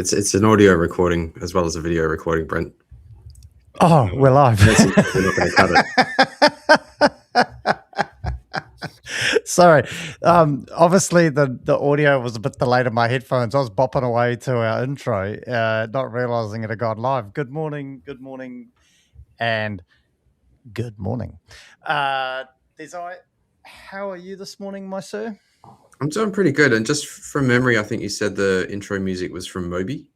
It's an audio recording as well as a video recording, Brent. Oh, we're live. We're not going to cut it. Sorry. Obviously, the audio was a bit delayed in my headphones. I was bopping away to our intro, not realizing it had gone live. Good morning, and good morning. Desai, how are you this morning, my sir? I'm doing pretty good. And just from memory, I think you said the intro music was from Moby.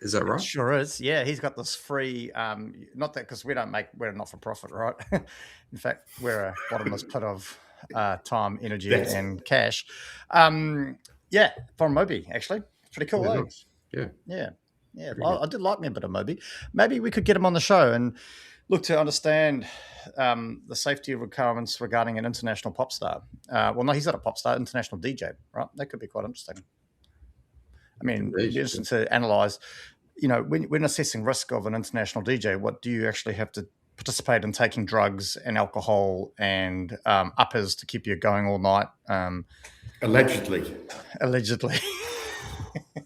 Is that right? It sure is. Yeah, he's got this free, not that because we're a not-for-profit, right? In fact, we're a bottomless pit of time, energy, and cash. Yeah, from Moby, actually. Pretty cool, eh? Nice. Yeah. I did like me a bit of Moby. Maybe we could get him on the show and look to understand the safety requirements regarding an international pop star. Well, no, he's not a pop star, international DJ, right? That could be quite interesting. I mean, it'd be interesting to analyse, when assessing risk of an international DJ, what do you actually have to participate in taking drugs and alcohol and uppers to keep you going all night? Allegedly.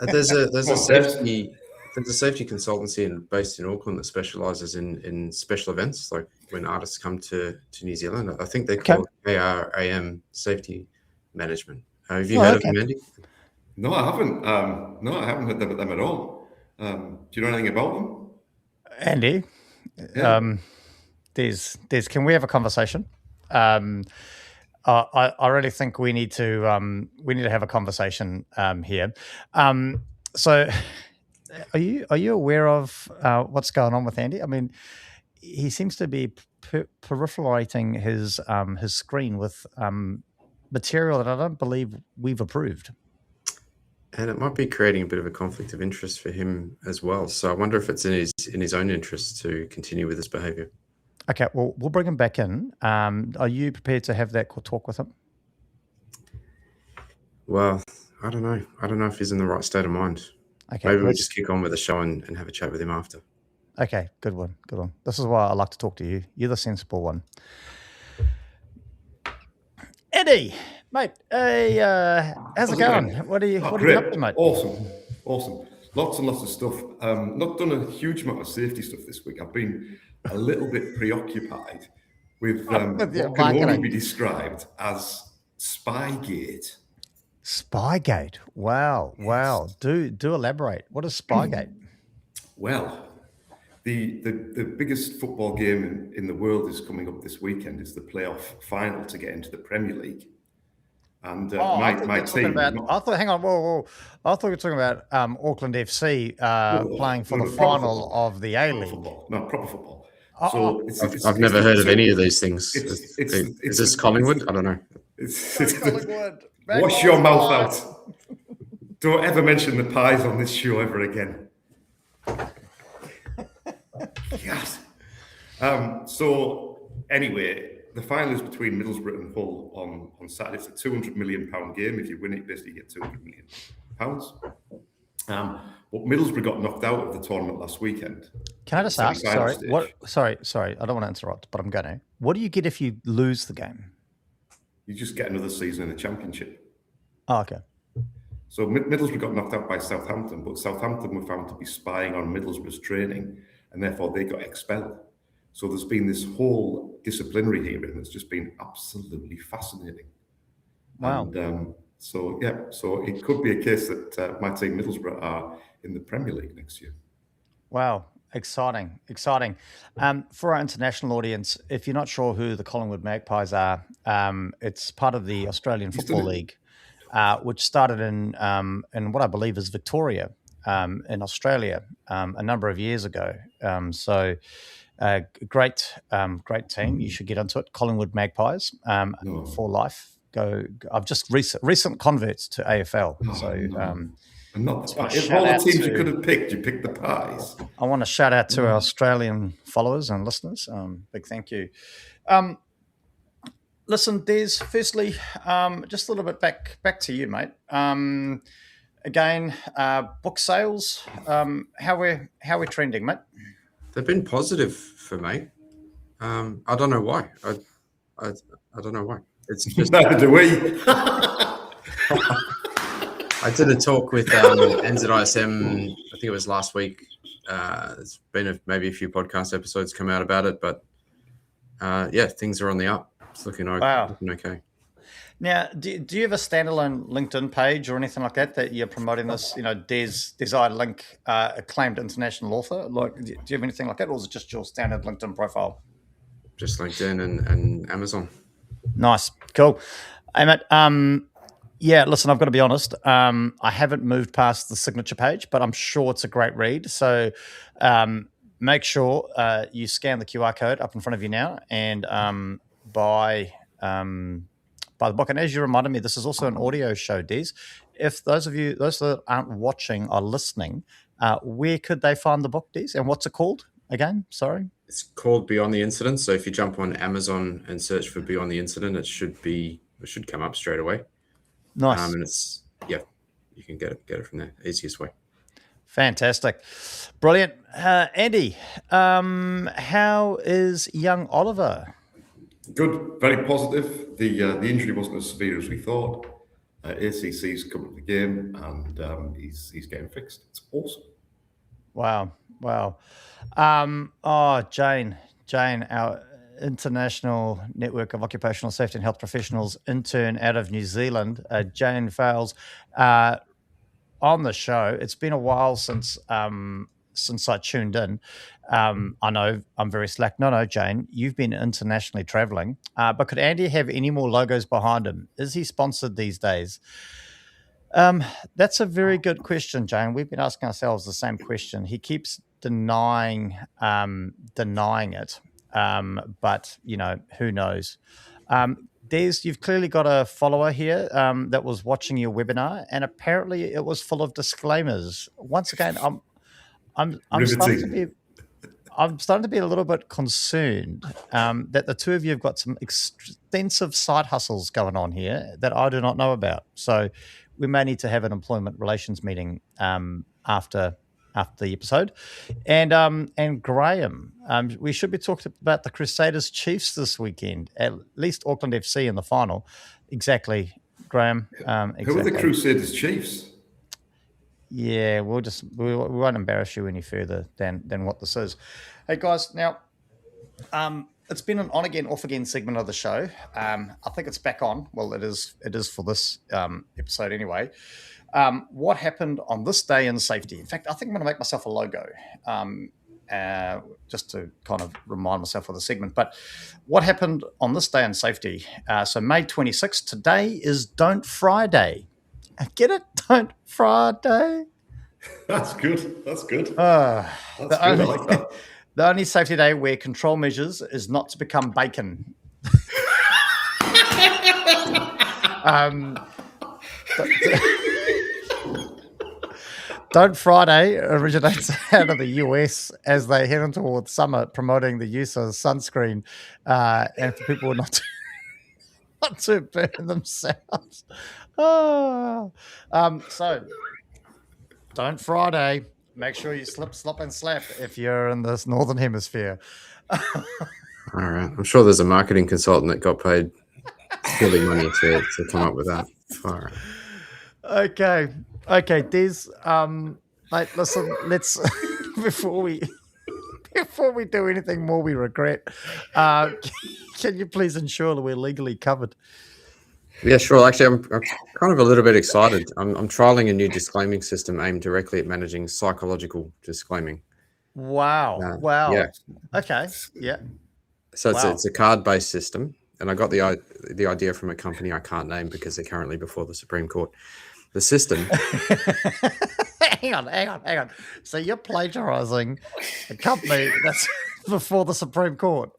There's a safety consultancy based in Auckland that specialises in special events, like when artists come to New Zealand. I think they call it ARAM Safety Management. Have you heard of them, Andy? No, I haven't. I haven't heard about them at all. Do you know anything about them? Andy, Des, can we have a conversation? I really think we need to have a conversation here. So, are you aware of what's going on with Andy? I mean, he seems to be proliferating his screen with material that I don't believe we've approved. And it might be creating a bit of a conflict of interest for him as well. So I wonder if it's in his own interest to continue with this behaviour. Okay, well, we'll bring him back in. Are you prepared to have that talk with him? Well, I don't know. I don't know if he's in the right state of mind. Okay, maybe we just kick on with the show and have a chat with him after. Okay, good one. This is why I like to talk to you. You're the sensible one. Eddie, mate, hey, how's it going? What are you up to, mate? Awesome. Lots and lots of stuff. Not done a huge amount of safety stuff this week. I've been a little bit preoccupied with what can only be described as Spygate. Spygate. Wow. Do elaborate. What is Spygate? Well, the biggest football game in the world is coming up this weekend. It's the playoff final to get into the Premier League. And my team. I thought you were talking about Auckland FC playing for the final of the A-League. No, proper football. I've never heard of any of these things. Is this Collingwood? I don't know. It's Collingwood. Wash your mouth out. Don't ever mention the pies on this show ever again. Yes. So anyway, the final is between Middlesbrough and Hull on Saturday. It's a £200 million game. If you win it, basically you get £200 million. But Middlesbrough got knocked out of the tournament last weekend. Can I just ask? Sorry. I don't want to interrupt, but I'm going to. What do you get if you lose the game? You just get another season in the Championship. Oh, okay. So Middlesbrough got knocked out by Southampton, but Southampton were found to be spying on Middlesbrough's training, and therefore they got expelled. So there's been this whole disciplinary hearing that's just been absolutely fascinating. Wow. And so it could be a case that my team Middlesbrough are in the Premier League next year. Wow. Exciting. For our international audience, if you're not sure who the Collingwood Magpies are, it's part of the Australian Football League, which started in what I believe is Victoria, in Australia, a number of years ago. Great team. You should get into it. Collingwood Magpies for life. Go. I've just recent converts to AFL. And not the Pies. Of all the teams you could have picked, you picked the Pies. I want to shout out to our Australian followers and listeners. Big thank you. Listen, Des, firstly, just a little bit back to you, mate. Again, book sales, how we're trending, mate? They've been positive for me. I don't know why. I don't know why. It's just neither do we. I did a talk with NZISM, I think it was last week. There's been maybe a few podcast episodes come out about it, but things are on the up. It's looking okay. Now, do you have a standalone LinkedIn page or anything like that you're promoting this? Desai Link, acclaimed international author. Like, do you have anything like that, or is it just your standard LinkedIn profile? Just LinkedIn and Amazon. Nice, cool. Hey, mate. Listen, I've got to be honest. I haven't moved past the signature page, but I'm sure it's a great read. So make sure you scan the QR code up in front of you now and buy the book. And as you reminded me, this is also an audio show, Des. If those that aren't watching are listening, where could they find the book, Des? And what's it called again? Sorry. It's called Beyond the Incident. So if you jump on Amazon and search for Beyond the Incident, it should come up straight away. Nice. And it's you can get it from there. Easiest way. Fantastic. Brilliant. Andy, how is young Oliver? Good, very positive. The injury wasn't as severe as we thought. ACC's come to the game, and he's getting fixed. It's awesome. Wow. Jane, our International Network of Occupational Safety and Health Professionals intern out of New Zealand, Jane Fowles, on the show. It's been a while since I tuned in. I know I'm very slack. No, Jane, you've been internationally traveling. But could Andy have any more logos behind him? Is he sponsored these days? That's a very good question, Jane. We've been asking ourselves the same question. He keeps denying it. But who knows? Des, you've clearly got a follower here that was watching your webinar, and apparently it was full of disclaimers. Once again, I'm starting to be a little bit concerned that the two of you have got some extensive side hustles going on here that I do not know about. So we may need to have an employment relations meeting after the episode. And Graham, we should be talking about the Crusaders Chiefs this weekend, at least Auckland FC in the final. Exactly, Graham. Exactly. Who are the Crusaders Chiefs? Yeah, we won't embarrass you any further than what this is. Hey guys, now it's been an on again, off again segment of the show. I think it's back on. Well, it is for this episode anyway. What happened on this day in safety? In fact, I think I'm going to make myself a logo just to kind of remind myself of the segment. But what happened on this day in safety? So May 26th, today is Don't Friday. Get it? Don't Friday. That's good. That's good. I like that. The only safety day where control measures is not to become bacon. Don't Friday originates out of the US as they head on towards summer, promoting the use of sunscreen and for people not to burn themselves. So, Don't Friday. Make sure you slip, slop, and slap if you're in this northern hemisphere. All right. I'm sure there's a marketing consultant that got paid silly money to come up with that. All right. Okay, Des. Mate, listen. Let's before we do anything more we regret. Can you please ensure that we're legally covered? Yeah, sure. Actually, I'm kind of a little bit excited. I'm trialing a new disclaiming system aimed directly at managing psychological disclaiming. Wow. Yeah. Okay. Yeah. So it's a card-based system, and I got the idea from a company I can't name because they're currently before the Supreme Court. The system. Hang on. So you're plagiarizing a company that's before the Supreme Court.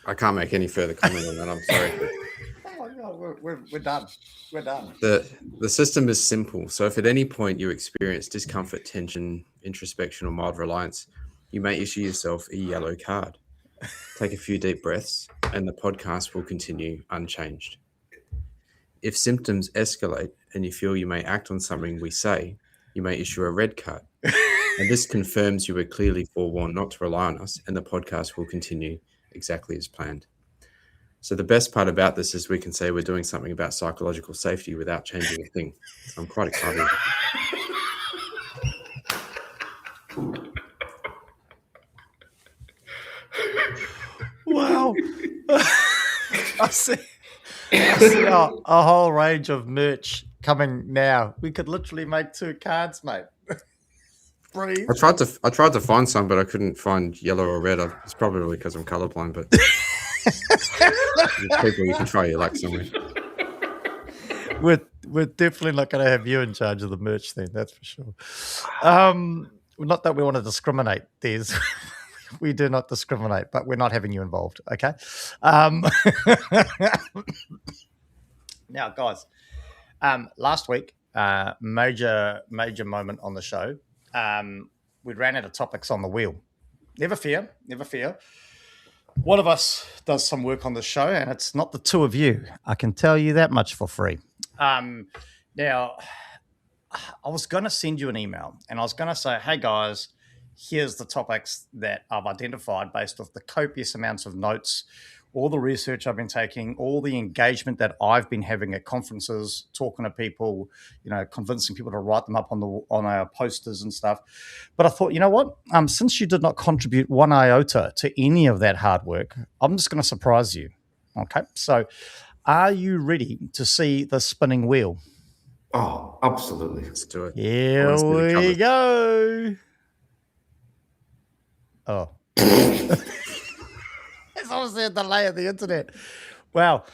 I can't make any further comment on that. I'm sorry. We're done. We're done. The system is simple. So if at any point you experience discomfort, tension, introspection, or mild reliance, you may issue yourself a yellow card. Take a few deep breaths, and the podcast will continue unchanged. If symptoms escalate and you feel you may act on something we say, you may issue a red card. And this confirms you were clearly forewarned not to rely on us, and the podcast will continue exactly as planned. So the best part about this is we can say we're doing something about psychological safety without changing a thing. So I'm quite excited. I see a whole range of merch coming now. We could literally make 2 cards, mate. Breathe. I tried to find some, but I couldn't find yellow or red. It's probably because I'm colorblind, but people, you can try your luck somewhere. We're definitely not going to have you in charge of the merch then, that's for sure. Not that we want to discriminate, Des. We do not discriminate, but we're not having you involved, okay? Now, guys, last week, major moment on the show. We ran out of topics on the wheel. Never fear. One of us does some work on the show, and it's not the 2 of you. I can tell you that much for free. Now, I was going to send you an email, and I was going to say, hey, guys, here's the topics that I've identified based off the copious amounts of notes, all the research I've been taking, all the engagement that I've been having at conferences, talking to people, convincing people to write them up on our posters and stuff. But I thought, you know what? Since you did not contribute 1 iota to any of that hard work, I'm just going to surprise you. Okay, so are you ready to see the spinning wheel? Oh, absolutely. Let's do it. Here we go. Oh. It's obviously a delay of the internet. Well,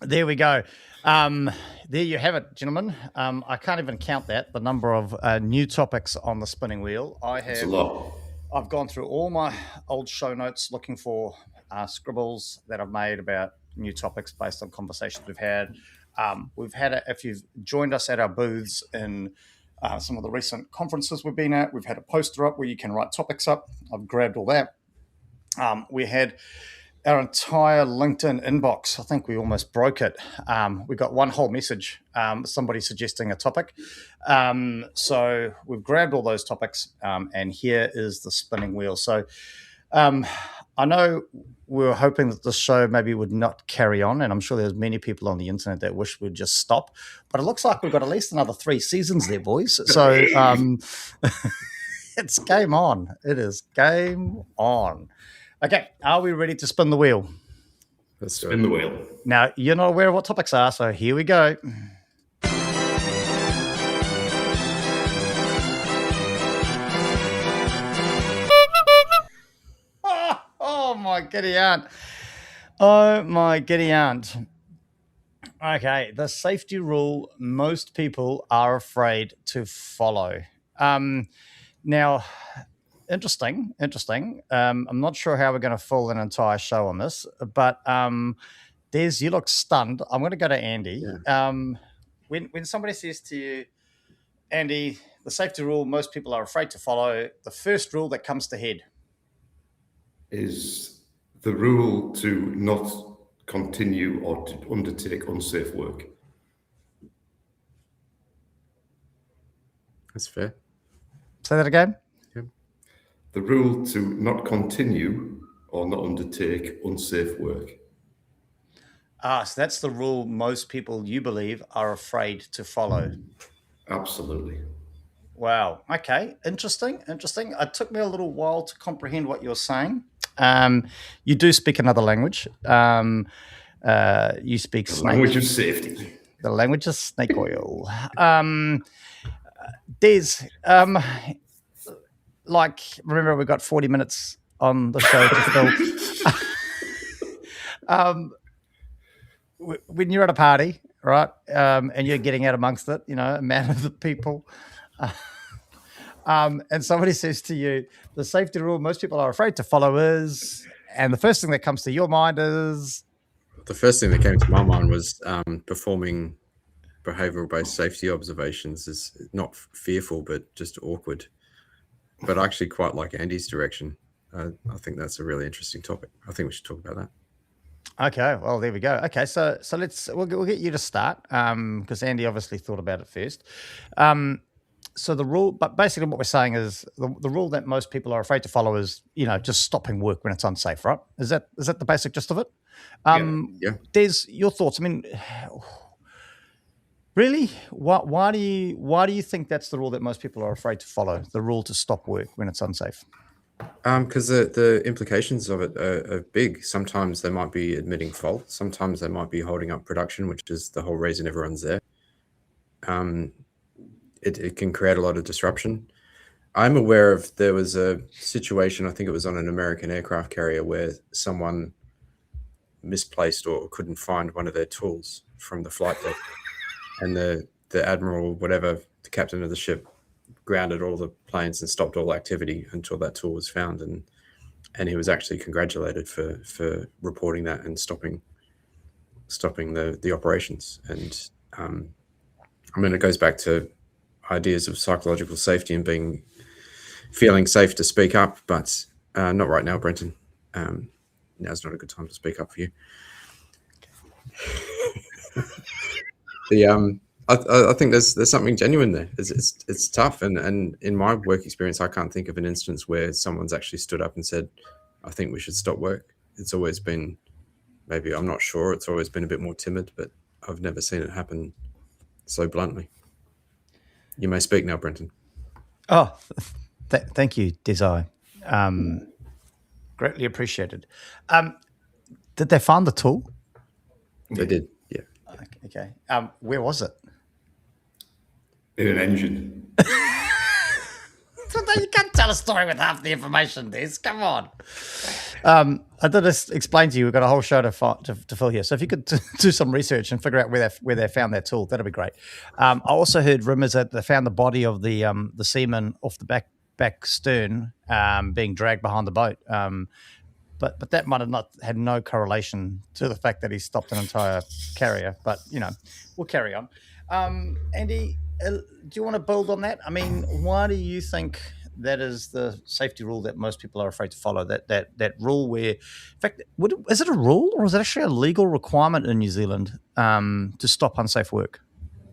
there we go. There you have it, gentlemen. I can't even count the number of new topics on the spinning wheel. It's a lot. I've gone through all my old show notes looking for scribbles that I've made about new topics based on conversations we've had. If you've joined us at our booths in some of the recent conferences we've been at, we've had a poster up where you can write topics up. I've grabbed all that. We had our entire LinkedIn inbox. I think we almost broke it. We got one whole message, somebody suggesting a topic. So we've grabbed all those topics, and here is the spinning wheel. So I know we were hoping that the show maybe would not carry on, and I'm sure there's many people on the internet that wish we'd just stop. But it looks like we've got at least another 3 seasons there, boys. So it's game on. It is game on. Okay, are we ready to spin the wheel? Let's spin the wheel. Now, you're not aware of what topics are, so here we go. Oh, my giddy aunt. Oh, my giddy aunt. Okay, the safety rule most people are afraid to follow. Now, interesting. I'm not sure how we're going to fill an entire show on this, but Des, you look stunned. I'm going to go to Andy. Yeah. When somebody says to you, Andy, the safety rule most people are afraid to follow, the first rule that comes to head is the rule to not continue or to undertake unsafe work. That's fair. Say that again. Yeah. The rule to not continue or not undertake unsafe work. So that's the rule most people, you believe, are afraid to follow. Absolutely. Wow. Okay. Interesting. It took me a little while to comprehend what you're saying. You do speak another language. You speak the snake. Language of safety. The language of snake oil. Des, remember we've got 40 minutes on the show to fill. When you're at a party, right, and you're getting out amongst it, a man of the people, and somebody says to you, the safety rule most people are afraid to follow is, and the first thing that comes to your mind is? The first thing that came to my mind was performing behavioral-based safety observations is not fearful, but just awkward. But I actually quite like Andy's direction. I think that's a really interesting topic. I think we should talk about that. Okay, well, there we go. Okay, so we'll get you to start because Andy obviously thought about it first. So the rule, but basically what we're saying is the rule that most people are afraid to follow is, just stopping work when it's unsafe, right? Is that the basic gist of it? Yeah. Des, your thoughts? I mean, really, why do you think that's the rule that most people are afraid to follow? The rule to stop work when it's unsafe? Because the implications of it are big. Sometimes they might be admitting fault. Sometimes they might be holding up production, which is the whole reason everyone's there. It can create a lot of disruption. I'm aware of, there was a situation, I think it was on an American aircraft carrier, where someone misplaced or couldn't find one of their tools from the flight deck, and the admiral, whatever, the captain of the ship, grounded all the planes and stopped all activity until that tool was found, and he was actually congratulated for reporting that and stopping the operations. And I mean, it goes back to ideas of psychological safety and feeling safe to speak up, but not right now, Brenton. Now's not a good time to speak up for you. I think there's something genuine there. It's tough, and in my work experience, I can't think of an instance where someone's actually stood up and said, "I think we should stop work." It's always been, maybe, I'm not sure, it's always been a bit more timid, but I've never seen it happen so bluntly. You may speak now, Brenton. Oh, thank you, Desai. Greatly appreciated. Did they find the tool? They did, yeah. Okay. Where was it? In an engine. You can't tell a story with half the information, Des. Come on. I did just explain to you, we've got a whole show to fill here. So if you could do some research and figure out where they found that tool, that'd be great. I also heard rumors that they found the body of the seaman off the back stern being dragged behind the boat. But that might have had no correlation to the fact that he stopped an entire carrier. But, we'll carry on. Andy, do you want to build on that? I mean, why do you think that is the safety rule that most people are afraid to follow? That rule where, in fact, is it a rule or is it actually a legal requirement in New Zealand to stop unsafe work?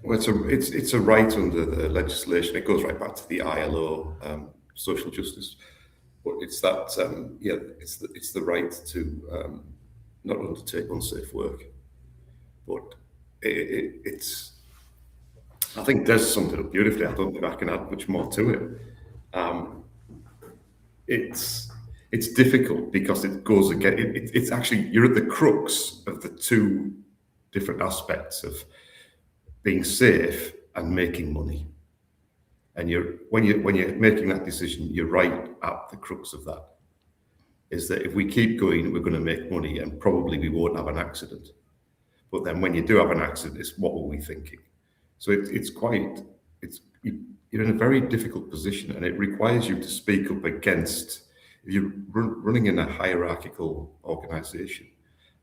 Well, it's a right under the legislation. It goes right back to the ILO, social justice. But it's that, it's the right to not undertake unsafe work. But it's, I think Des summed it up beautifully. I don't think I can add much more to it. It's difficult because it goes again. It's actually, you're at the crux of the two different aspects of being safe and making money. And when you're making that decision, you're right at the crux of that. Is that if we keep going, we're going to make money, and probably we won't have an accident. But then when you do have an accident, it's what were we thinking? So you're in a very difficult position, and it requires you to speak up against. If you're running in a hierarchical organization,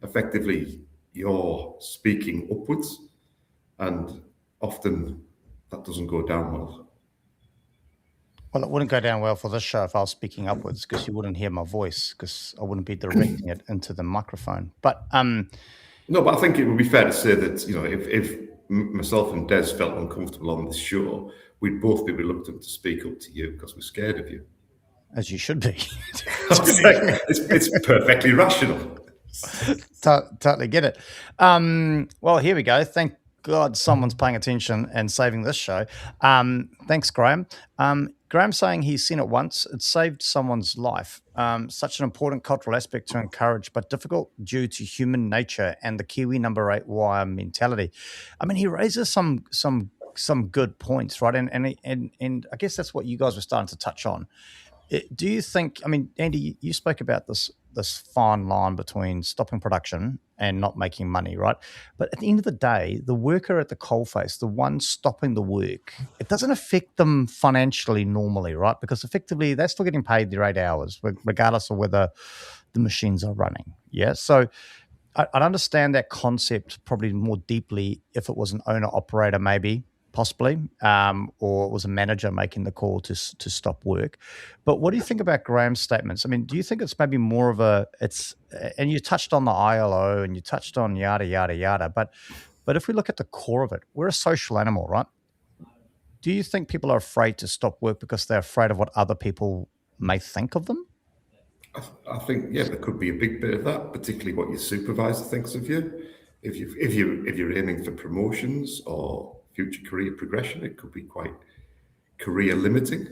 effectively you're speaking upwards, and often that doesn't go down well. Well, it wouldn't go down well for this show if I was speaking upwards, because you wouldn't hear my voice, because I wouldn't be directing it into the microphone. But no, but I think it would be fair to say that, if myself and Des felt uncomfortable on this show, we'd both be reluctant to speak up to you because we're scared of you. As you should be. It's perfectly rational. Totally get it. Well, here we go. Thank God someone's paying attention and saving this show. Thanks, Graham. Graham's saying he's seen it once. It saved someone's life. Such an important cultural aspect to encourage, but difficult due to human nature and the Kiwi number 8 wire mentality. I mean, he raises some good points, right? And I guess that's what you guys were starting to touch on. Do you think? I mean, Andy, you spoke about this fine line between stopping production and not making money, right? But at the end of the day, the worker at the coalface, the one stopping the work, it doesn't affect them financially normally, right? Because effectively, they're still getting paid their 8 hours, regardless of whether the machines are running. Yeah, so I'd understand that concept probably more deeply if it was an owner-operator, maybe, possibly, or it was a manager making the call to stop work. But what do you think about Graham's statements? I mean, do you think it's maybe more of and you touched on the ILO and you touched on yada, yada, yada, but if we look at the core of it, we're a social animal, right? Do you think people are afraid to stop work because they're afraid of what other people may think of them? I think, there could be a big bit of that, particularly what your supervisor thinks of you. If you're aiming for promotions or future career progression, it could be quite career limiting.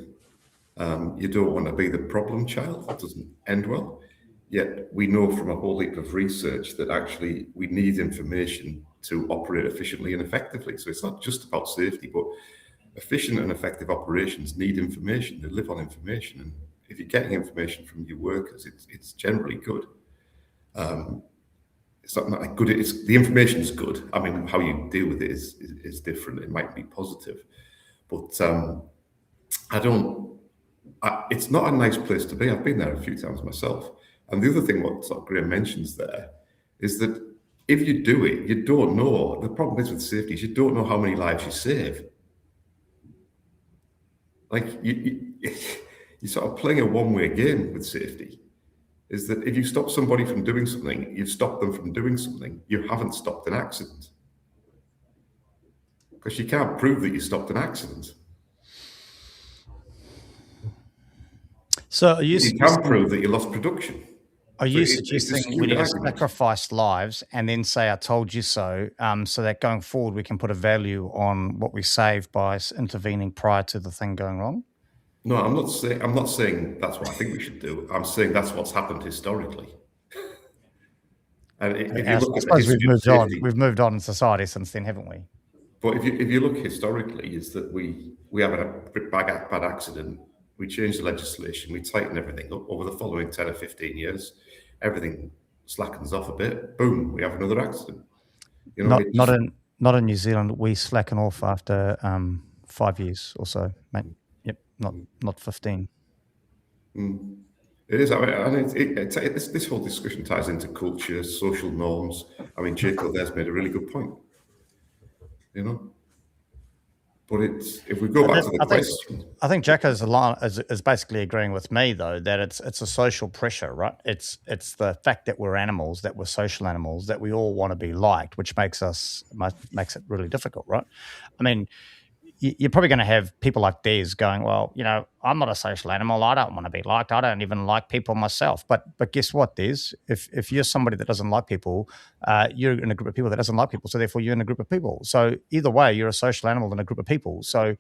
You don't want to be the problem child. That doesn't end well. Yet we know from a whole heap of research that actually we need information to operate efficiently and effectively. So it's not just about safety, but efficient and effective operations need information. They live on information. And if you're getting information from your workers, it's generally good. It's not good. The information is good. I mean, how you deal with it is different. It might be positive, but it's not a nice place to be. I've been there a few times myself. And the other thing what sort of Graham mentions there is that if you do it, you don't know. The problem is with safety is you don't know how many lives you save. Like you're sort of playing a one-way game with safety. Is that if you stop somebody from doing something, you've stopped them from doing something. You haven't stopped an accident. Because you can't prove that you stopped an accident. So you can prove that you lost production. Are you suggesting we need to sacrifice lives and then say, I told you so, so that going forward we can put a value on what we saved by intervening prior to the thing going wrong? No, I'm not saying that's what I think we should do. I'm saying that's what's happened historically. And if you look at safety, we've moved on in society since then, haven't we? But if you look historically, is that we have a bad accident, we change the legislation, we tighten everything up over the following 10 or 15 years, everything slackens off a bit, boom, we have another accident. You know, not in New Zealand, we slacken off after 5 years or so, mate. Yep, not 15. It is. I mean, this whole discussion ties into culture, social norms. I mean, Jacob there's made a really good point. You know, but if we go back to the question, I think Jacko is basically agreeing with me though that it's a social pressure, right? It's the fact that we're animals, that we're social animals, that we all want to be liked, which makes it really difficult, right? I mean, you're probably going to have people like Des going, well, you know, I'm not a social animal. I don't want to be liked. I don't even like people myself. But guess what, Des? If you're somebody that doesn't like people, you're in a group of people that doesn't like people. So therefore, you're in a group of people. So either way, you're a social animal in a group of people. So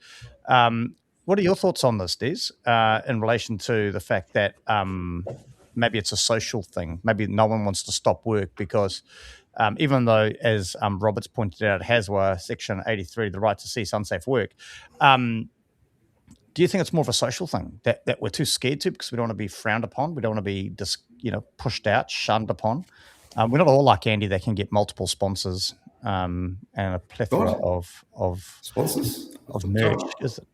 what are your thoughts on this, Des, in relation to the fact that maybe it's a social thing? Maybe no one wants to stop work because even though, as Roberts pointed out, HASWA Section 83, the right to cease unsafe work, do you think it's more of a social thing that we're too scared to because we don't want to be frowned upon? We don't want to be pushed out, shunned upon? We're not all like Andy that can get multiple sponsors and a plethora of sponsors of merch, is it?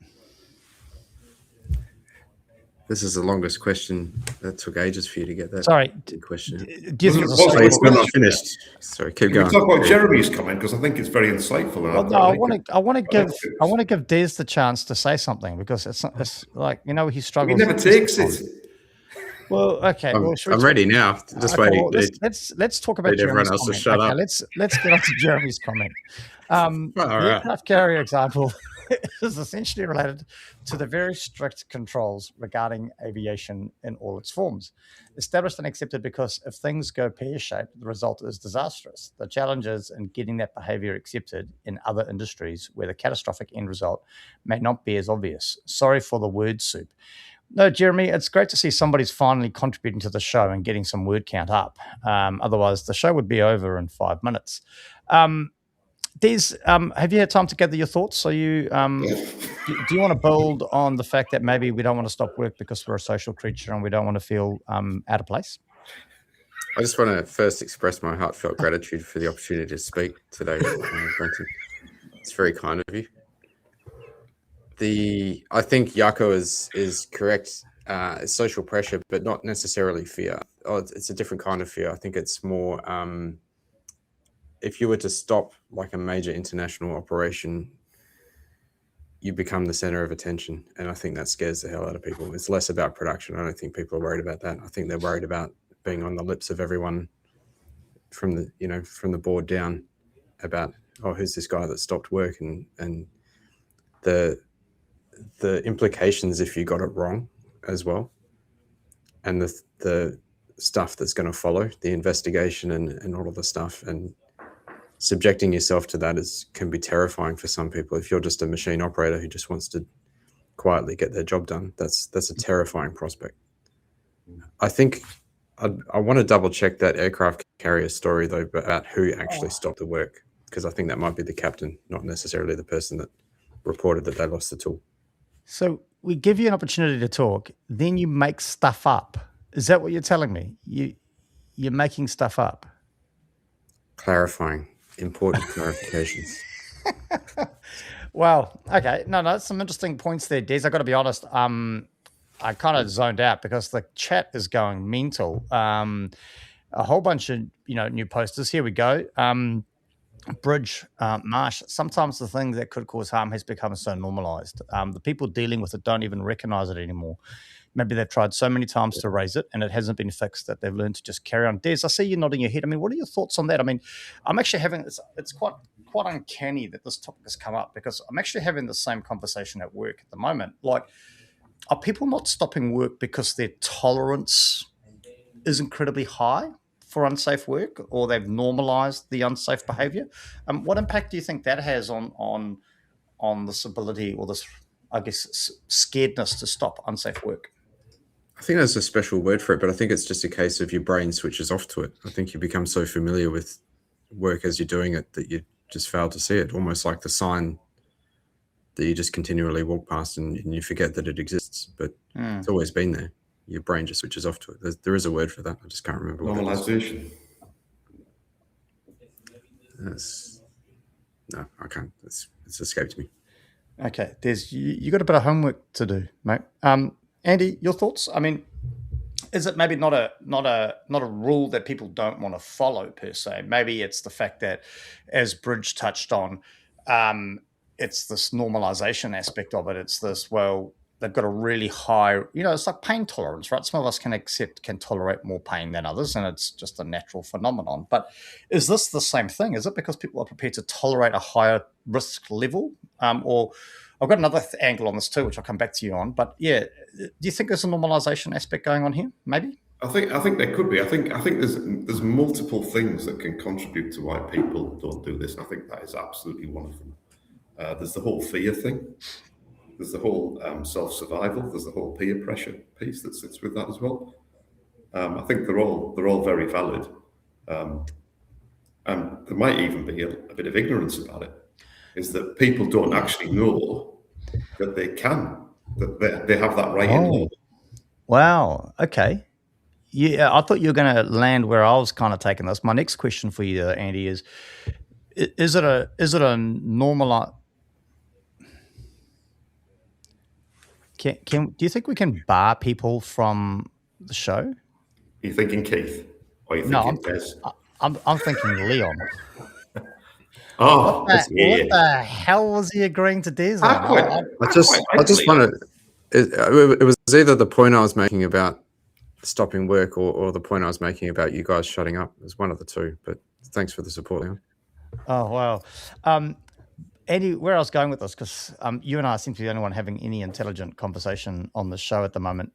This is the longest question. That took ages for you to get that. Sorry, question. Do you think it's not finished? Sorry, keep going. Talk about Jeremy's comment because I think it's very insightful. Well, no, I want to give Des the chance to say something because it's like he struggles. He never takes it. Well, okay. I'm ready now. Just wait. Well, let's talk about Jeremy's comment. Shut up. Let's get on to Jeremy's comment. The aircraft carrier example is essentially related to the very strict controls regarding aviation in all its forms. Established and accepted because if things go pear-shaped, the result is disastrous. The challenge is in getting that behavior accepted in other industries where the catastrophic end result may not be as obvious. Sorry for the word soup. No, Jeremy, it's great to see somebody's finally contributing to the show and getting some word count up. Otherwise, the show would be over in 5 minutes. Des, have you had time to gather your thoughts? So do you want to build on the fact that maybe we don't want to stop work because we're a social creature and we don't want to feel out of place? I just want to first express my heartfelt gratitude for the opportunity to speak today, Brenton. It's very kind of you. I think Jaco is correct. It's social pressure, but not necessarily fear. It's a different kind of fear. I think it's more if you were to stop like a major international operation, you become the center of attention. And I think that scares the hell out of people. It's less about production. I don't think people are worried about that. I think they're worried about being on the lips of everyone from the board down about, who's this guy that stopped work and the implications if you got it wrong as well. And the stuff that's going to follow, the investigation and all of the stuff, and subjecting yourself to that can be terrifying for some people. If you're just a machine operator who just wants to quietly get their job done. That's a terrifying prospect. I think I want to double check that aircraft carrier story though, about who actually stopped the work, because I think that might be the captain, not necessarily the person that reported that they lost the tool. So we give you an opportunity to talk, then you make stuff up. Is that what you're telling me? You're making stuff up. Clarifying, important clarifications. Well, okay. No, some interesting points there, Des. I got to be honest. I kind of zoned out because the chat is going mental. A whole bunch of new posters. Here we go. Bridge, Marsh. Sometimes the thing that could cause harm has become so normalized. The people dealing with it don't even recognize it anymore. Maybe they've tried so many times to raise it and it hasn't been fixed that they've learned to just carry on. Des, I see you nodding your head. I mean, what are your thoughts on that? I mean, I'm actually having this. It's quite uncanny that this topic has come up because I'm actually having the same conversation at work at the moment. Like, are people not stopping work because their tolerance is incredibly high for unsafe work, or they've normalized the unsafe behavior? What impact do you think that has on this ability, or this, I guess, scaredness to stop unsafe work? I think there's a special word for it, but I think it's just a case of your brain switches off to it. I think you become so familiar with work as you're doing it that you just fail to see it, almost like the sign that you just continually walk past and you forget that it exists, but it's always been there. Your brain just switches off to it. There is a word for that. I just can't remember what normalisation. No, I can't. It's escaped me. Okay, you got a bit of homework to do, mate. Andy, your thoughts? I mean, is it maybe not a rule that people don't want to follow per se? Maybe it's the fact that, as Bridge touched on, it's this normalization aspect of it. It's this, well, they've got a really high, it's like pain tolerance, right? Some of us can tolerate more pain than others, and it's just a natural phenomenon. But is this the same thing? Is it because people are prepared to tolerate a higher risk level? Or I've got another angle on this too, which I'll come back to you on. But yeah, do you think there's a normalization aspect going on here? Maybe. I think there could be. I think there's multiple things that can contribute to why people don't do this. And I think that is absolutely one of them. There's the whole fear thing. There's the whole self-survival. There's the whole peer pressure piece that sits with that as well. I think they're all very valid, and there might even be a bit of ignorance about it. Is that people don't actually know that they they have that right in law. Wow. Okay. Yeah, I thought you were going to land where I was kind of taking this. My next question for you, Andy, is it a normal? Do you think we can bar people from the show? Are you thinking Keith? Or are you thinking Des? I'm thinking Leon. Oh, what the hell was he agreeing to Des? I just wanted. It was either the point I was making about stopping work or the point I was making about you guys shutting up. It was one of the two. But thanks for the support, Leon. Oh wow. Andy, where I was going with this, because you and I seem to be the only one having any intelligent conversation on the show at the moment,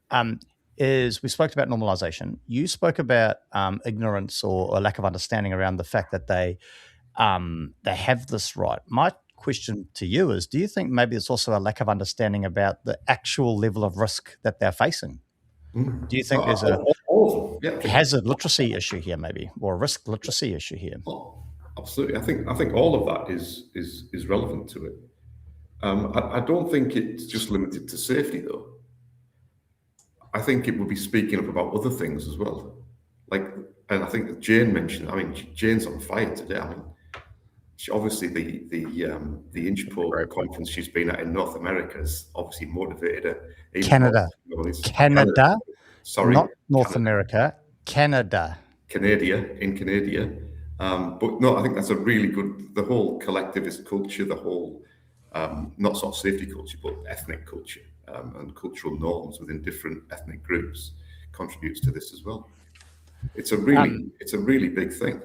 is we spoke about normalization. You spoke about ignorance or a lack of understanding around the fact that they have this right. My question to you is, do you think maybe it's also a lack of understanding about the actual level of risk that they're facing? Do you think there's a hazard literacy issue here, maybe, or a risk literacy issue here? Oh, absolutely. I think all of that is relevant to it. I don't think it's just limited to safety, though. I think it would be speaking up about other things as well. And I think that Jane mentioned. I mean, Jane's on fire today. I mean, obviously the Inchport conference she's been at in North America has obviously motivated her. Canada. Sorry, not North Canada. America. Canada. In Canada. But no, I think that's a really good. The whole collectivist culture, the whole not sort of safety culture, but ethnic culture and cultural norms within different ethnic groups contributes to this as well. It's a really big thing.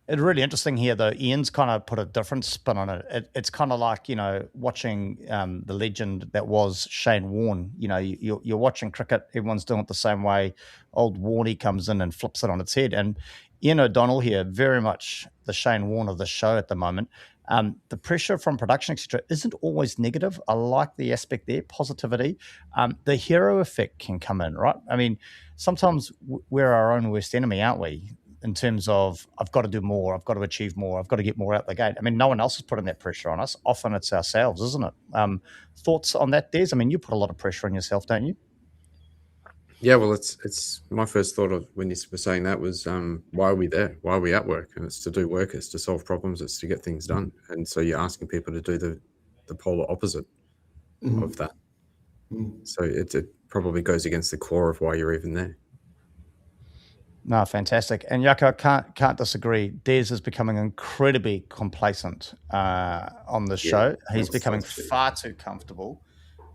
It's really interesting here, though. Ian's kind of put a different spin on it. It's kind of like, watching the legend that was Shane Warne. You're watching cricket, everyone's doing it the same way. Old Warney comes in and flips it on its head. And Ian O'Donnell here, very much the Shane Warne of the show at the moment. The pressure from production, etc., isn't always negative. I like the aspect there, positivity. The hero effect can come in, right? I mean, sometimes we're our own worst enemy, aren't we? In terms of, I've got to do more, I've got to achieve more, I've got to get more out the gate. I mean, no one else is putting that pressure on us. Often it's ourselves, isn't it? Thoughts on that, Des? I mean, you put a lot of pressure on yourself, don't you? Yeah, well, it's my first thought of when you were saying that was, why are we there? Why are we at work? And it's to do work, it's to solve problems, it's to get things done. And so you're asking people to do the polar opposite of that. So it probably goes against the core of why you're even there. No, fantastic. And Yako, can't disagree. Des is becoming incredibly complacent on the show. He's becoming far too comfortable.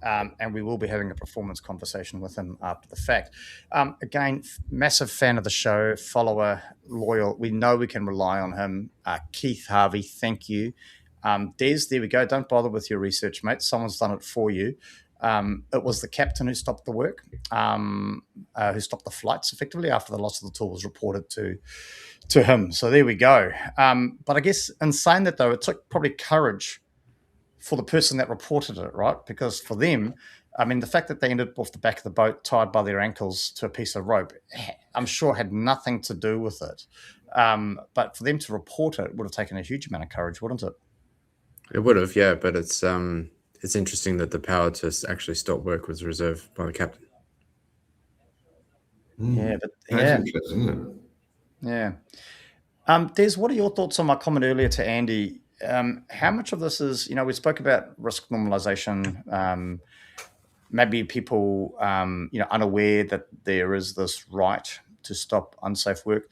And we will be having a performance conversation with him after the fact. Again, massive fan of the show, follower, loyal. We know we can rely on him. Keith Harvey, thank you. Des, there we go. Don't bother with your research, mate. Someone's done it for you. It was the captain who stopped the work, who stopped the flights effectively after the loss of the tool was reported to him. So there we go. But I guess in saying that, though, it took probably courage for the person that reported it, right? Because for them, I mean, the fact that they ended up off the back of the boat tied by their ankles to a piece of rope, I'm sure had nothing to do with it. But for them to report it would have taken a huge amount of courage, wouldn't it? It would have, yeah. But it's interesting that the power to actually stop work was reserved by the captain. Yeah, but That's interesting, isn't it? Yeah. Des, what are your thoughts on my comment earlier to Andy? How much of this is, we spoke about risk normalisation, maybe people, unaware that there is this right to stop unsafe work.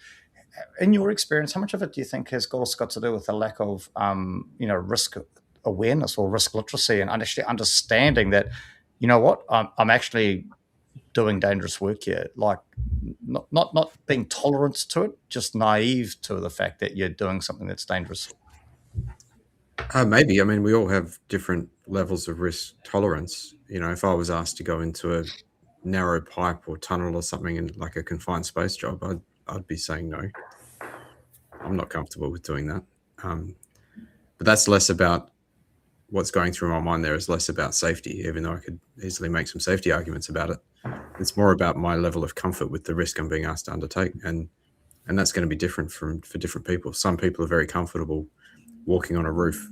In your experience, how much of it do you think has got to do with the lack of, risk awareness or risk literacy and actually understanding that, you know what, I'm actually doing dangerous work here, like not being tolerant to it, just naive to the fact that you're doing something that's dangerous? Maybe. I mean, we all have different levels of risk tolerance. If I was asked to go into a narrow pipe or tunnel or something in like a confined space job, I'd be saying no. I'm not comfortable with doing that. But that's less about what's going through my mind there, is less about safety, even though I could easily make some safety arguments about it. It's more about my level of comfort with the risk I'm being asked to undertake. And that's going to be different for different people. Some people are very comfortable walking on a roof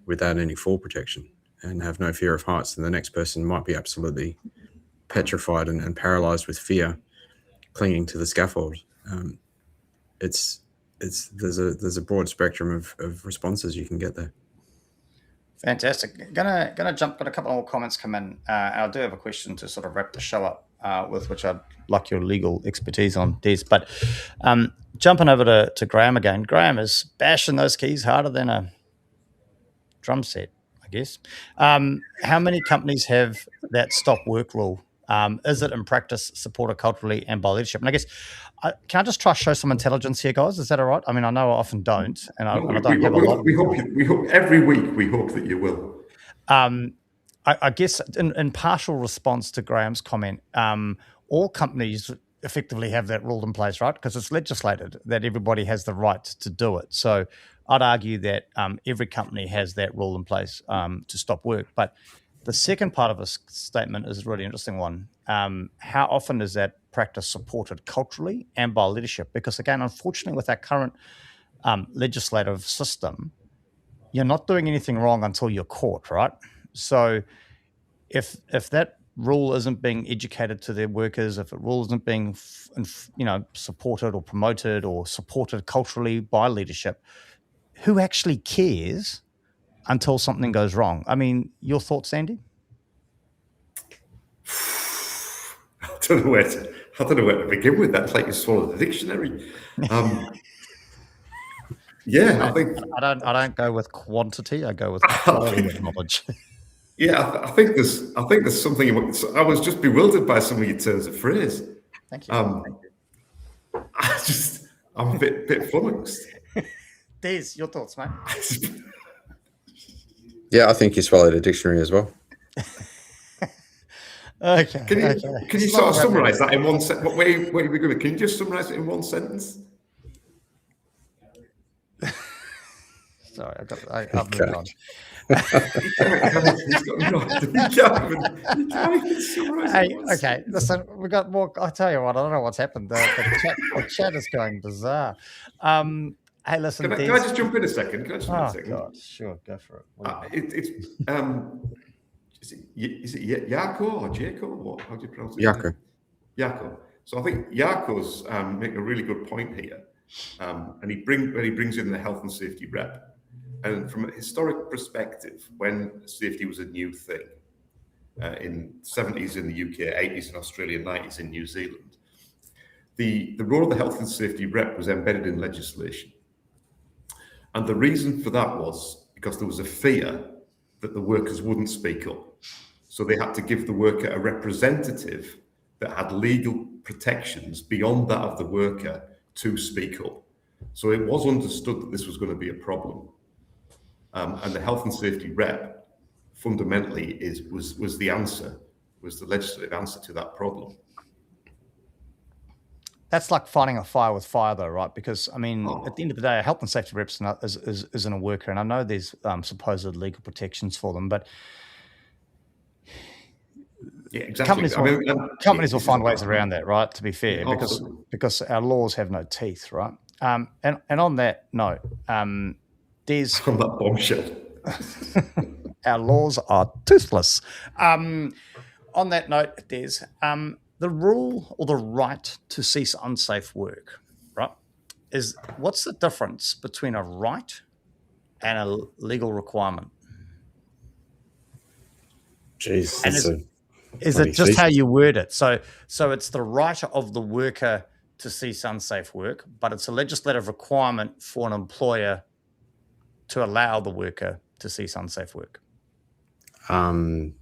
without any fall protection and have no fear of heights, and the next person might be absolutely petrified and paralyzed with fear clinging to the scaffold. There's a broad spectrum of responses you can get there. Fantastic. Gonna jump. Got a couple more comments come in. I do have a question to sort of wrap the show up with, which I'd like your legal expertise on, Des. But jumping over to Graham again. Graham is bashing those keys harder than a drum set, I guess. How many companies have that stop work rule? Is it in practice supported culturally and by leadership? And I guess, can I just try to show some intelligence here, guys? Is that all right? I mean, I know I often don't, and I don't have a lot. We hope every week. We hope that you will. I guess in partial response to Graham's comment, all companies effectively have that rule in place, right? Because it's legislated that everybody has the right to do it. So I'd argue that every company has that rule in place to stop work. But the second part of this statement is a really interesting one. How often is that practice supported culturally and by leadership? Because again, unfortunately, with our current legislative system, you're not doing anything wrong until you're caught, right? So if that rule isn't being educated to their workers, if a rule isn't being supported or promoted or supported culturally by leadership, who actually cares until something goes wrong? I mean, your thoughts, Andy? I don't know where to begin with that. It's like you swallowed the dictionary. Yeah, I think I don't go with quantity. I go with quality of knowledge. Yeah, I think there's something. I was just bewildered by some of your turns of phrase. Thank you. I'm a bit flummoxed. Des, your thoughts, mate? Yeah, I think you swallowed a dictionary as well. Okay. Can you sort of summarise that in one sentence? Where are we going? Can you just summarise it in one sentence? Sorry, I've moved on. Hey, okay, listen, we got more. I tell you what, I don't know what's happened. The chat is going bizarre. Hey, listen, can I just jump in a second? God, sure, go for it. Is it Yako or Jaco? How do you pronounce it? Yako. So I think Yako's making a really good point here, and he brings in the health and safety rep. And from a historic perspective, when safety was a new thing, in the 70s in the UK, 80s in Australia, 90s in New Zealand, the role of the health and safety rep was embedded in legislation. And the reason for that was because there was a fear that the workers wouldn't speak up. So they had to give the worker a representative that had legal protections beyond that of the worker to speak up. So it was understood that this was going to be a problem. And the health and safety rep fundamentally was the answer, was the legislative answer to that problem. That's like fighting a fire with fire, though, right? Because, I mean, at the end of the day, a health and safety rep isn't a worker. And I know there's supposed legal protections for them, but yeah, exactly. Companies will find ways around that, right? To be fair, because our laws have no teeth, right? And on that note, there's from that bombshell. Our laws are toothless. On that note, there's the rule or the right to cease unsafe work, right? What's the difference between a right and a legal requirement? Jeez, is it just how you word it? So it's the right of the worker to cease unsafe work, but it's a legislative requirement for an employer to allow the worker to cease unsafe work. I'd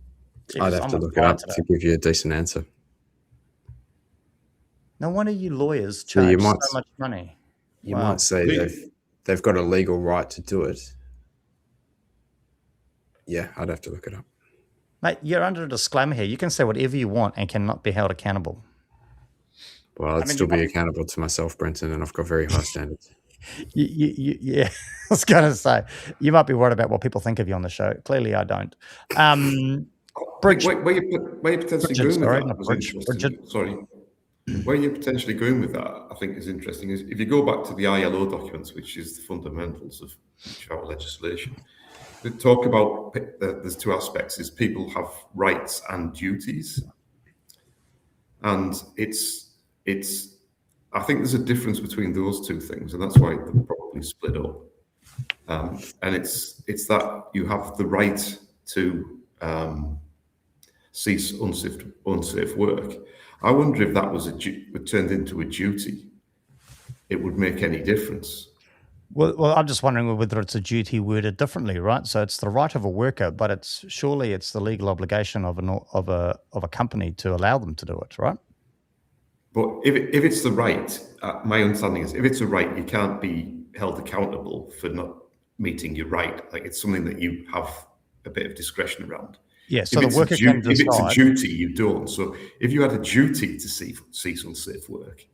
have to look it up to give you a decent answer. No wonder you lawyers charge so much money. You might say they've got a legal right to do it. Yeah, I'd have to look it up. Mate, you're under a disclaimer here. You can say whatever you want and cannot be held accountable. Well, I'd still be accountable to myself, Brenton, and I've got very high standards. Yeah, I was going to say, you might be worried about what people think of you on the show. Clearly, I don't. Where you're potentially going with that, I think is interesting. Is if you go back to the ILO documents, which is the fundamentals of our legislation, they talk about there's two aspects: is people have rights and duties, and it's. I think there's a difference between those two things, and that's why they're probably split up. And it's that you have the right to cease unsafe work. I wonder if that was turned into a duty, it would make any difference. Well, I'm just wondering whether it's a duty worded differently, right? So it's the right of a worker, but it's the legal obligation of a company to allow them to do it, right? But if it's the right, my understanding is if it's a right, you can't be held accountable for not meeting your right. Like it's something that you have a bit of discretion around. Yeah, so the worker can decide. If it's a duty, you don't. So if you had a duty to cease unsafe work,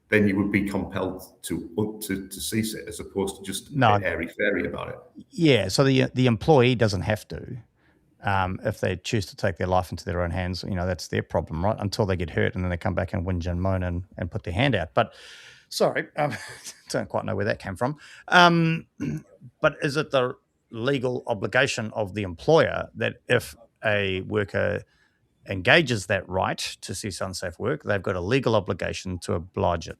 then you would be compelled to cease it, as opposed to just airy-fairy about it. Yeah, so the employee doesn't have to. If they choose to take their life into their own hands, that's their problem, right? Until they get hurt and then they come back and whinge and moan and put their hand out. But sorry, don't quite know where that came from. But is it the legal obligation of the employer that if a worker engages that right to cease unsafe work, they've got a legal obligation to oblige it?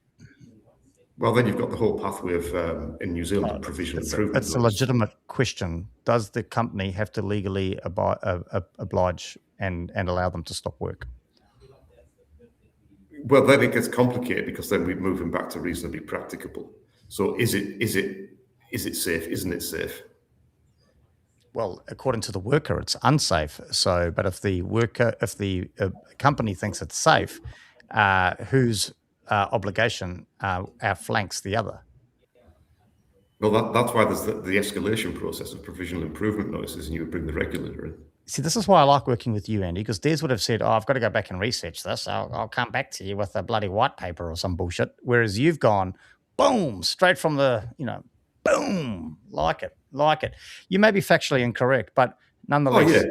Well, then you've got the whole pathway of, in New Zealand, provisional improvement. It's a legitimate question. Does the company have to legally oblige and allow them to stop work? Well, then it gets complicated because then we're moving back to reasonably practicable. So is it safe? Isn't it safe? Well, according to the worker, it's unsafe. So, but if the company thinks it's safe, whose obligation outflanks the other? Well, that's why there's the escalation process of provisional improvement notices, and you would bring the regulator in. See, this is why I like working with you, Andy, because Des would have said, I've got to go back and research this. I'll come back to you with a bloody white paper or some bullshit. Whereas you've gone, boom, straight from the Boom. Like it. You may be factually incorrect, but nonetheless,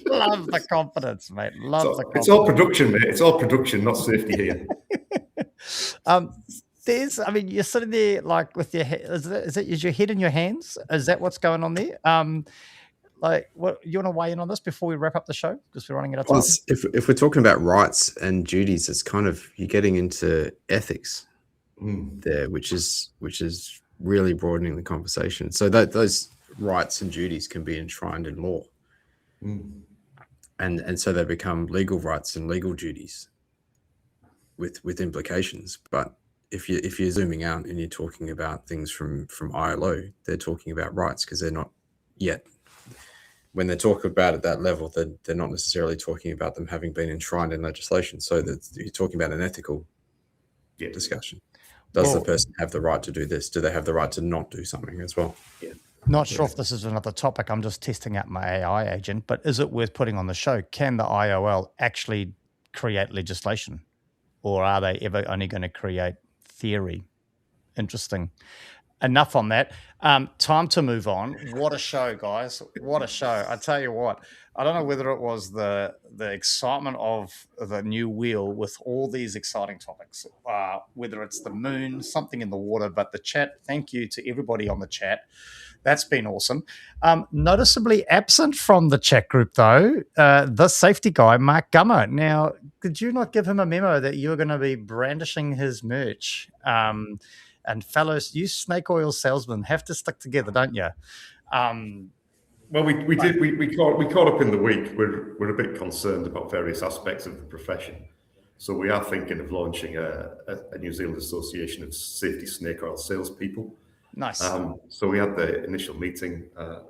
love the confidence, mate. It's all production, mate. It's all production, not safety here. You're sitting there like with your head. Is your head in your hands? Is that what's going on there? What you want to weigh in on this before we wrap up the show because we're running out of time? Well, if we're talking about rights and duties, it's kind of you're getting into ethics there, which is really broadening the conversation. So those rights and duties can be enshrined in law, and so they become legal rights and legal duties with implications. But if you're zooming out and you're talking about things from ILO, they're talking about rights because they're not yet. When they talk about at that level, they're not necessarily talking about them having been enshrined in legislation. So that you're talking about an ethical discussion. Does the person have the right to do this? Do they have the right to not do something as well? Yeah. Not sure if this is another topic. I'm just testing out my AI agent, but is it worth putting on the show? Can the IOL actually create legislation, or are they ever only going to create theory? Interesting. Enough on that. Time to move on. What a show, guys. What a show. I tell you what, I don't know whether it was the excitement of the new wheel with all these exciting topics, whether it's the moon, something in the water, but the chat, thank you to everybody on the chat. That's been awesome. Noticeably absent from the chat group, though, the safety guy, Mark Gummer. Now, did you not give him a memo that you were going to be brandishing his merch? And fellows, you snake oil salesmen have to stick together, don't you? Well, we did. We caught up in the week. We're a bit concerned about various aspects of the profession, so we are thinking of launching a New Zealand Association of Safety Snake Oil Salespeople. Nice. So we had the initial meeting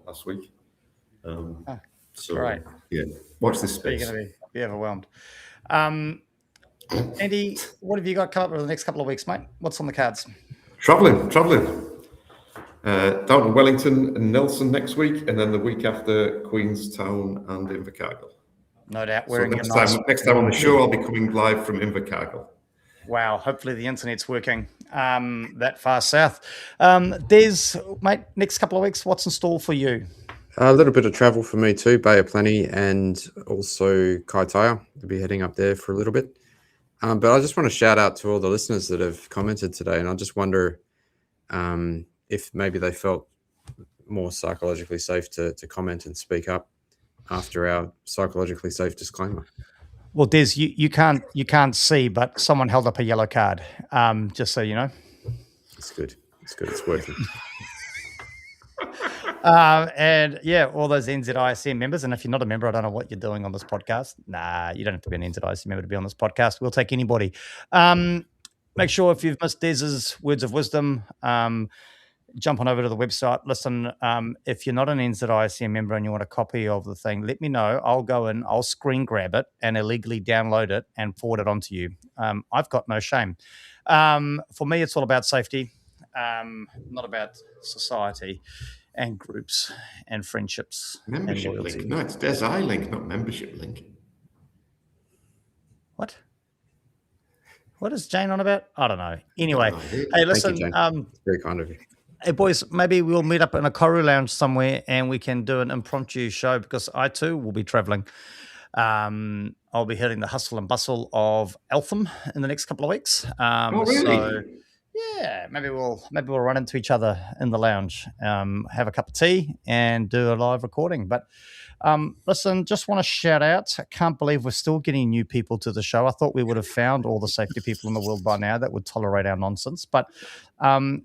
last week. Right. Yeah, watch this space. You're going to be overwhelmed. Andy, what have you got coming up over the next couple of weeks, mate? What's on the cards? Traveling. Down to Wellington and Nelson next week, and then the week after Queenstown and Invercargill. No doubt. Next time on the show, I'll be coming live from Invercargill. Wow. Hopefully the internet's working that far south. Des, mate, next couple of weeks, what's in store for you? A little bit of travel for me too, Bay of Plenty and also Kaitaia. I'll be heading up there for a little bit. But I just want to shout out to all the listeners that have commented today. And I just wonder if maybe they felt more psychologically safe to comment and speak up after our psychologically safe disclaimer. Well, Des, you can't see, but someone held up a yellow card, just so you know. It's good. It's working. And yeah, all those NZICM members. And if you're not a member, I don't know what you're doing on this podcast. Nah, you don't have to be an NZICM member to be on this podcast. We'll take anybody. Make sure if you've missed Des's words of wisdom, jump on over to the website. Listen, if you're not an NZICM member and you want a copy of the thing, let me know. I'll go in, I'll screen grab it and illegally download it and forward it on to you. I've got no shame. For me, it's all about safety, not about society and groups and friendships. Membership and link. No, it's Desai Link, not membership link. What is Jane on about? I don't know. Anyway, hey, listen. Thank you, Jane. Very kind of you. Hey, boys, maybe we'll meet up in a Koru lounge somewhere and we can do an impromptu show because I, too, will be traveling. I'll be hitting the hustle and bustle of Eltham in the next couple of weeks. Really? So, yeah, maybe we'll run into each other in the lounge, have a cup of tea and do a live recording. But listen, just want to shout out. I can't believe we're still getting new people to the show. I thought we would have found all the safety people in the world by now that would tolerate our nonsense. But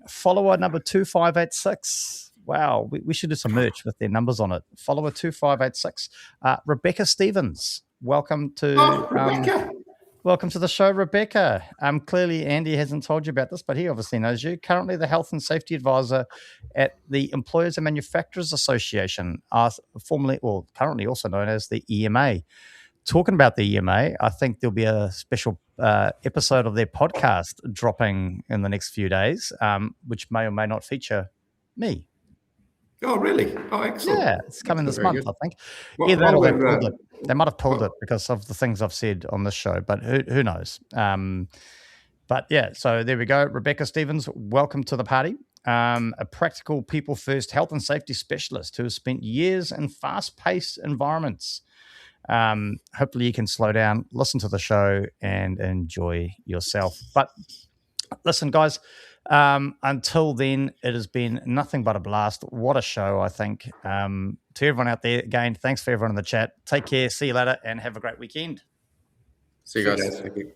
follower number 2586. Wow, we should do some merch with their numbers on it. Follower 2586. Rebecca Stevens. Welcome to Rebecca. Welcome to the show, Rebecca. Clearly, Andy hasn't told you about this, but he obviously knows you. Currently, the Health and Safety Advisor at the Employers and Manufacturers Association, currently also known as the EMA. Talking about the EMA, I think there'll be a special episode of their podcast dropping in the next few days, which may or may not feature me. Oh, really? Oh, excellent. Yeah, it's coming this month, good. I think. They might have pulled it because of the things I've said on this show, but who knows? But But yeah, so there we go. Rebecca Stevens, welcome to the party. A practical people first health and safety specialist who has spent years in fast-paced environments. Hopefully you can slow down, listen to the show, and enjoy yourself. But listen, guys, until then, it has been nothing but a blast. What a show, I think. To everyone out there, again, thanks for everyone in the chat. Take care, see you later, and have a great weekend. See you guys. Thank you.